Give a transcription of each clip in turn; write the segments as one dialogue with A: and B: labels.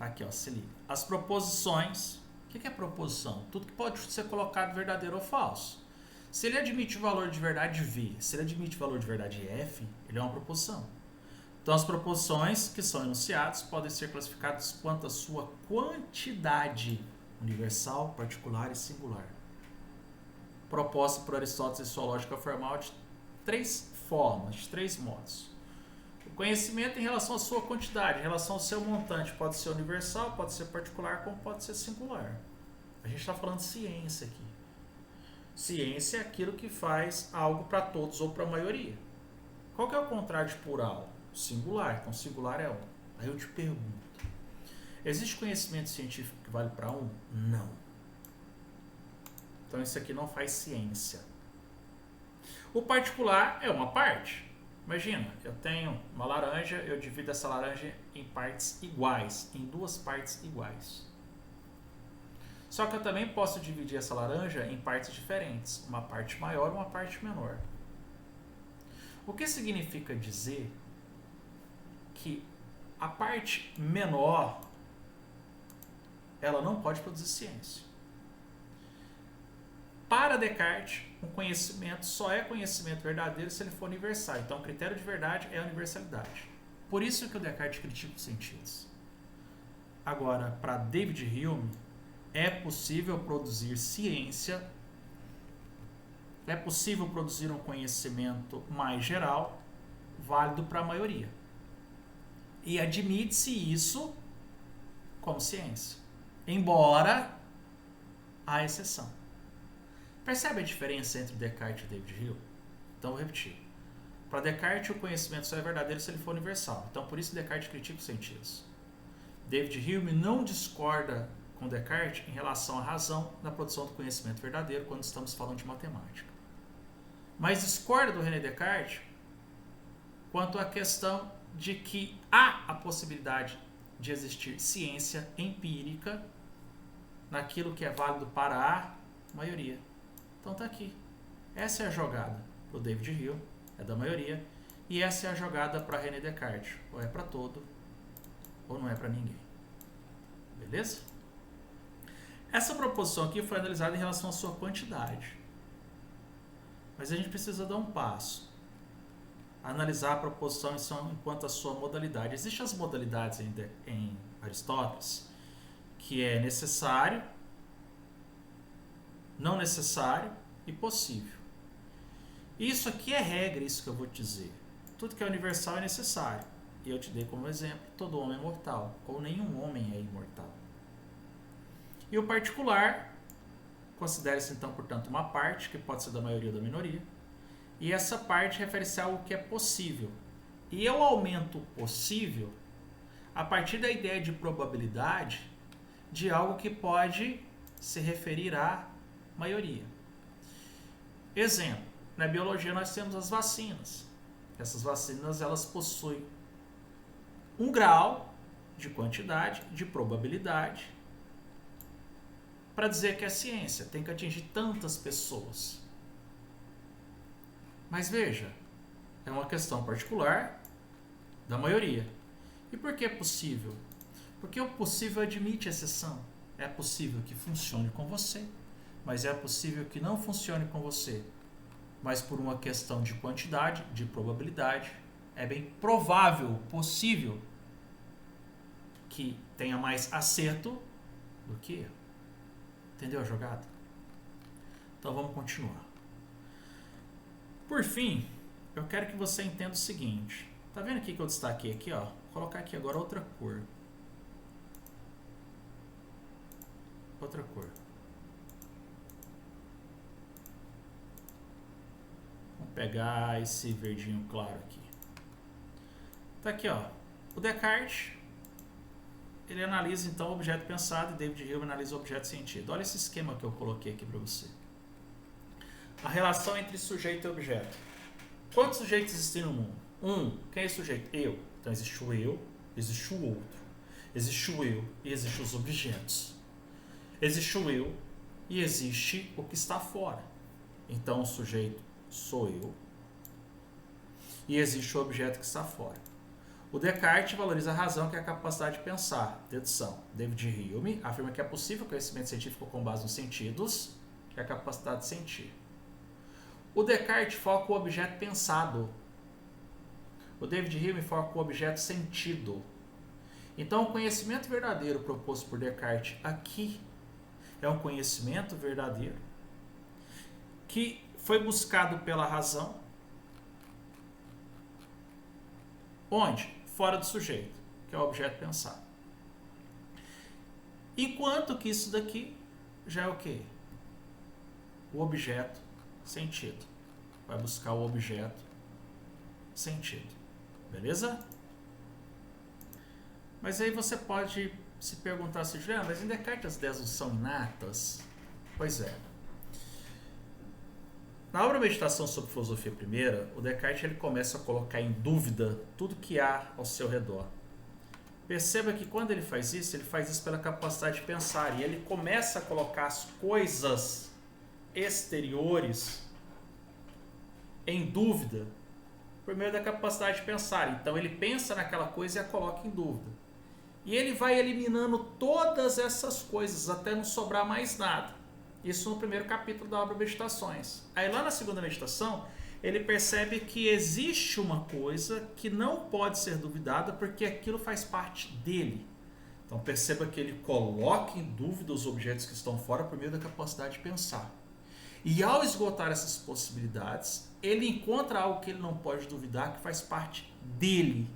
A: Tá aqui, ó, se liga. As proposições. O que é proposição? Tudo que pode ser colocado verdadeiro ou falso. Se ele admite o valor de verdade V, se ele admite o valor de verdade F, ele é uma proposição. Então, as proposições que são enunciados podem ser classificadas quanto à sua quantidade universal, particular e singular. Proposta por Aristóteles em sua lógica formal de 3 formas, de 3 modos. O conhecimento em relação à sua quantidade, em relação ao seu montante, pode ser universal, pode ser particular, como pode ser singular. A gente está falando de ciência aqui. Ciência é aquilo que faz algo para todos ou para a maioria. Qual que é o contrário de plural? Singular. Então, singular é um. Aí eu te pergunto, existe conhecimento científico que vale para um? Não. Então, isso aqui não faz ciência. O particular é uma parte. Imagina, eu tenho uma laranja, eu divido essa laranja em partes iguais, em 2 partes iguais. Só que eu também posso dividir essa laranja em partes diferentes, uma parte maior e uma parte menor. O que significa dizer que a parte menor ela não pode produzir ciência. Para Descartes, um conhecimento só é conhecimento verdadeiro se ele for universal. Então, o critério de verdade é a universalidade. Por isso que o Descartes critica os sentidos. Agora, para David Hume, é possível produzir ciência, é possível produzir um conhecimento mais geral, válido para a maioria. E admite-se isso como ciência, embora há exceção. Percebe a diferença entre Descartes e David Hume? Então, vou repetir. Para Descartes, o conhecimento só é verdadeiro se ele for universal. Então, por isso Descartes critica os sentidos. David Hume não discorda com Descartes em relação à razão na produção do conhecimento verdadeiro quando estamos falando de matemática. Mas discorda do René Descartes quanto à questão de que há a possibilidade de existir ciência empírica naquilo que é válido para a maioria. Então tá aqui. Essa é a jogada para o David Hume, é da maioria, e essa é a jogada para René Descartes. Ou é para todo, ou não é para ninguém. Beleza? Essa proposição aqui foi analisada em relação à sua quantidade. Mas a gente precisa dar um passo. Analisar a proposição enquanto a sua modalidade. Existem as modalidades em Aristóteles, que é necessário, não necessário e possível. Isso aqui é regra, isso que eu vou te dizer. Tudo que é universal é necessário. E eu te dei como exemplo, todo homem é mortal, ou nenhum homem é imortal. E o particular, considera-se então, portanto, uma parte, que pode ser da maioria ou da minoria, e essa parte refere-se a algo que é possível. E eu aumento o possível a partir da ideia de probabilidade de algo que pode se referir à maioria. Exemplo, na biologia nós temos as vacinas. Essas vacinas elas possuem um grau de quantidade, de probabilidade, para dizer que é ciência, tem que atingir tantas pessoas. Mas veja, é uma questão particular da maioria. E por que é possível? Porque o possível admite exceção. É possível que funcione com você, mas é possível que não funcione com você. Mas por uma questão de quantidade, de probabilidade, é bem provável, possível, que tenha mais acerto do que erro. Entendeu a jogada? Então vamos continuar. Por fim, eu quero que você entenda o seguinte. Tá vendo aqui que eu destaquei aqui, ó? Vou colocar aqui agora outra cor. Outra cor. Vamos pegar esse verdinho claro aqui. Tá aqui, ó. O Descartes, ele analisa então o objeto pensado e David Hume analisa o objeto sentido. Olha esse esquema que eu coloquei aqui para você. A relação entre sujeito e objeto. Quantos sujeitos existem no mundo? Quem é esse sujeito? Eu. Então existe o eu, existe o outro. Existe o eu e existem os objetos. Existe o eu e existe o que está fora. Então o sujeito sou eu e existe o objeto que está fora. O Descartes valoriza a razão, que é a capacidade de pensar. Dedução. David Hume afirma que é possível conhecimento científico com base nos sentidos, que é a capacidade de sentir. O Descartes foca o objeto pensado. O David Hume foca o objeto sentido. Então, o conhecimento verdadeiro proposto por Descartes aqui é um conhecimento verdadeiro que foi buscado pela razão. Onde? Fora do sujeito, que é o objeto pensado. Enquanto que isso daqui já é o quê? O objeto sentido. Vai buscar o objeto sentido. Beleza? Mas aí você pode se perguntar assim, Juliano, mas em Descartes as ideias não são inatas? Pois é. Na obra Meditação sobre Filosofia Primeira, o Descartes ele começa a colocar em dúvida tudo que há ao seu redor. Perceba que quando ele faz isso pela capacidade de pensar. E ele começa a colocar as coisas exteriores em dúvida por meio da capacidade de pensar. Então ele pensa naquela coisa e a coloca em dúvida. E ele vai eliminando todas essas coisas até não sobrar mais nada. Isso no primeiro capítulo da obra Meditações. Aí lá na segunda meditação, ele percebe que existe uma coisa que não pode ser duvidada porque aquilo faz parte dele. Então perceba que ele coloca em dúvida os objetos que estão fora por meio da capacidade de pensar. E ao esgotar essas possibilidades, ele encontra algo que ele não pode duvidar, que faz parte dele.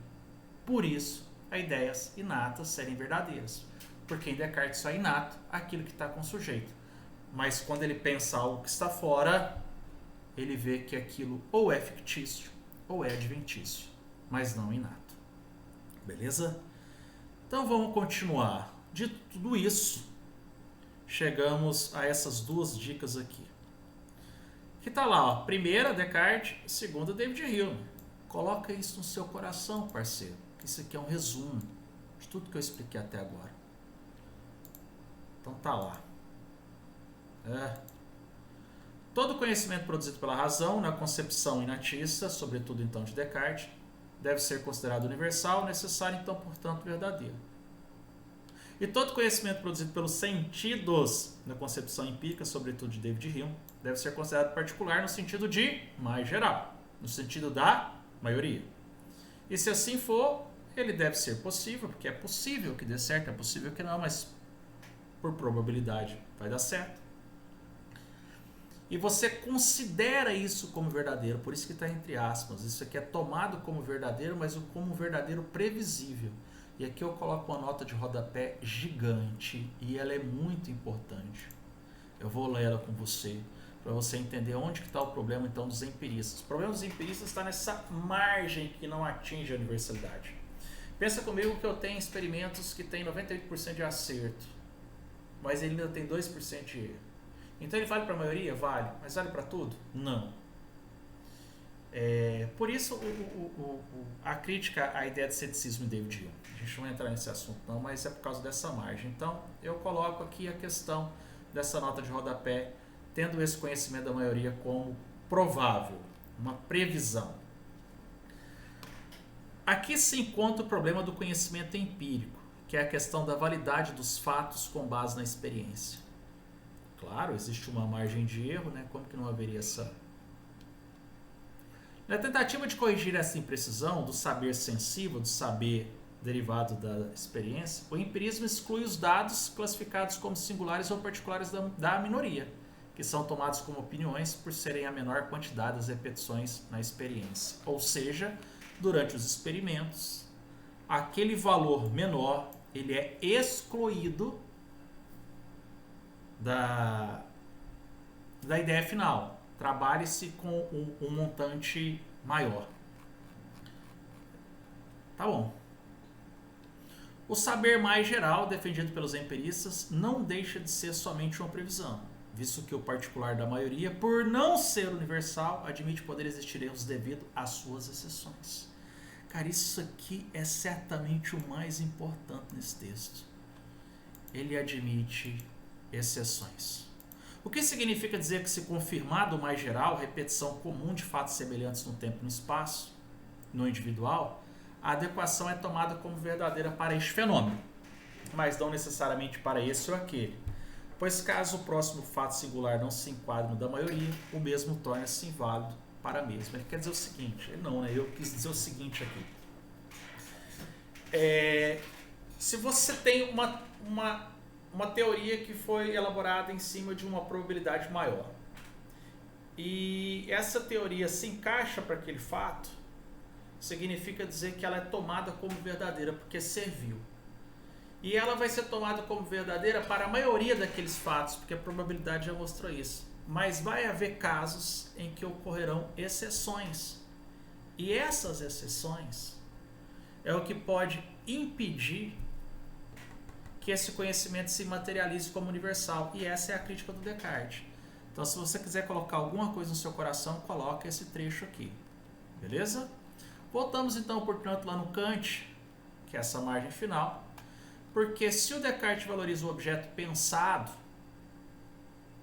A: Por isso, as ideias inatas serem verdadeiras. Porque em Descartes só é inato aquilo que está com o sujeito. Mas quando ele pensa algo que está fora, ele vê que aquilo ou é fictício ou é adventício, mas não inato. Beleza? Então vamos continuar. De tudo isso, chegamos a essas duas dicas aqui. Que tá lá, ó. Primeira, Descartes. Segunda, David Hume. Coloca isso no seu coração, parceiro. Isso aqui é um resumo de tudo que eu expliquei até agora. Então tá lá. Todo conhecimento produzido pela razão, na concepção inatista, sobretudo então de Descartes, deve ser considerado universal, necessário, então, portanto, verdadeiro. E todo conhecimento produzido pelos sentidos, na concepção empírica, sobretudo de David Hume, deve ser considerado particular no sentido de mais geral, no sentido da maioria. E se assim for, ele deve ser possível, porque é possível que dê certo, é possível que não, mas por probabilidade vai dar certo. E você considera isso como verdadeiro, por isso que está entre aspas. Isso aqui é tomado como verdadeiro, mas como verdadeiro previsível. E aqui eu coloco uma nota de rodapé gigante, e ela é muito importante. Eu vou ler ela com você, para você entender onde que está o problema então dos empiristas. O problema dos empiristas está nessa margem que não atinge a universalidade. Pensa comigo que eu tenho experimentos que têm 98% de acerto, mas ele ainda tem 2% de erro. Então ele vale para a maioria? Vale. Mas vale para tudo? Não. Por isso a crítica à ideia de ceticismo em David Hume. A gente não vai entrar nesse assunto não, mas é por causa dessa margem. Então eu coloco aqui a questão dessa nota de rodapé, tendo esse conhecimento da maioria como provável, uma previsão. Aqui se encontra o problema do conhecimento empírico, que é a questão da validade dos fatos com base na experiência. Claro, existe uma margem de erro, né? Como que não haveria essa? Na tentativa de corrigir essa imprecisão do saber sensível, do saber derivado da experiência, o empirismo exclui os dados classificados como singulares ou particulares da minoria, que são tomados como opiniões por serem a menor quantidade das repetições na experiência. Ou seja, durante os experimentos, aquele valor menor ele é excluído da ideia final. Trabalhe-se com um montante maior. Tá bom. O saber mais geral, defendido pelos empiristas, não deixa de ser somente uma previsão, visto que o particular da maioria, por não ser universal, admite poder existir erros devido às suas exceções. Cara, isso aqui é certamente o mais importante nesse texto. Ele admite exceções. O que significa dizer que, se confirmado o mais geral, repetição comum de fatos semelhantes no tempo e no espaço, no individual, a adequação é tomada como verdadeira para este fenômeno, mas não necessariamente para esse ou aquele, pois caso o próximo fato singular não se enquadre no da maioria, o mesmo torna-se inválido para a mesma. Ele quer dizer o seguinte, não, né? Eu quis dizer o seguinte aqui. Se você tem uma teoria que foi elaborada em cima de uma probabilidade maior, e essa teoria se encaixa para aquele fato, significa dizer que ela é tomada como verdadeira, porque serviu. E ela vai ser tomada como verdadeira para a maioria daqueles fatos, porque a probabilidade já mostrou isso. Mas vai haver casos em que ocorrerão exceções. E essas exceções é o que pode impedir que esse conhecimento se materialize como universal. E essa é a crítica do Descartes. Então, se você quiser colocar alguma coisa no seu coração, coloca esse trecho aqui. Beleza? Voltamos então, portanto, lá no Kant, que é essa margem final. Porque se o Descartes valoriza o objeto pensado,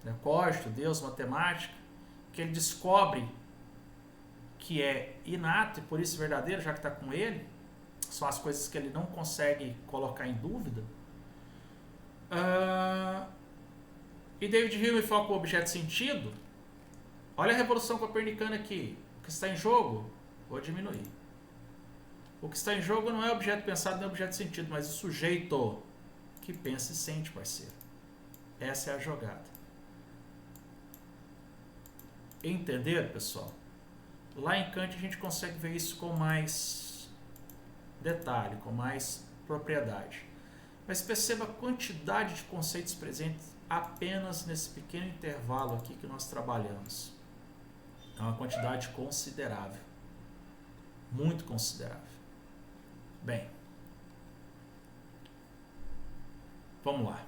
A: né, código, Deus, matemática, que ele descobre que é inato e por isso verdadeiro, já que está com ele, são as coisas que ele não consegue colocar em dúvida. E David Hume foca o objeto sentido. Olha a revolução copernicana aqui. O que está em jogo, vou diminuir. O que está em jogo não é objeto pensado, nem objeto sentido, mas o sujeito que pensa e sente, parceiro. Essa é a jogada. Entenderam, pessoal? Lá em Kant a gente consegue ver isso com mais detalhe, com mais propriedade. Mas perceba a quantidade de conceitos presentes apenas nesse pequeno intervalo aqui que nós trabalhamos. É uma quantidade considerável. Muito considerável. Bem, vamos lá.